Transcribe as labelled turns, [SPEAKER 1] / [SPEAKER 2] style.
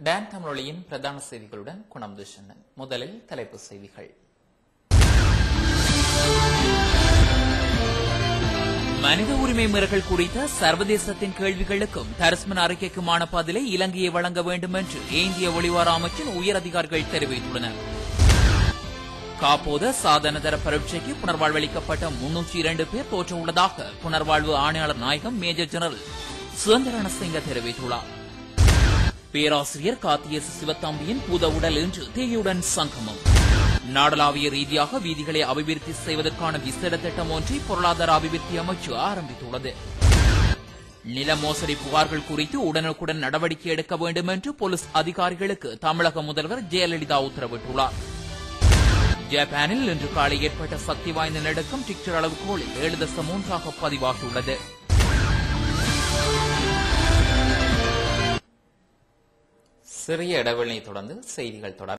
[SPEAKER 1] Don தமிழொலியின் பிரதான செய்திகளுடன் குணம் துஷண்ணன். முதலில் தலைப்பு செய்திகள். மனித உரிமை மீறல்கள் குறித்த சர்வதேசத்தின் கேள்விகளுக்கும் தரிசன அறிக்கைக்குமான பதிலை இலங்கையை வழங்க வேண்டும் என்று இந்திய வெளிவார அமைச்சின் உயர் அதிகாரிகள் தெரிவித்துள்ளனர். காப்போத சாதனதர பரீட்சைக்கு புனர்வாழ்வளிக்கப்பட்ட 302 பேர் தோற்றவுள்ளதாக புனர்வாழ்வு ஆணையாளர் நாயகம் மேஜர் ஜெனரல் சுதந்திரனசிங்க தெரிவித்துள்ளார். பேராசிரியர் காத்தியஸ் சிவத்தம்பியின் பூத உடல் இன்று தேயுடன் சங்கமம். நாடளாவிய ரீதியாக வீதிகளை அபிவிருத்தி செய்வதற்கான விசேட திட்டம் ஒன்றை பொருளாதார அபிவிருத்தி அமைச்சு ஆரம்பித்துள்ளது. நில மோசடி புகார்கள் குறித்து உடனுக்குடன் நடவடிக்கை எடுக்க வேண்டும் என்று போலீஸ் அதிகாரிகளுக்கு தமிழக முதல்வர் ஜெயலலிதா உத்தரவிட்டுள்ளார். ஜப்பானில் இன்று காலை ஏற்பட்ட சக்தி வாய்ந்த நடுக்கம் ரிக்டர் அளவுகோலில் 7.3 பதிவாகியுள்ளது. சிறிய இடைவெளியை தொடர்ந்து செய்திகள் தொடரும்.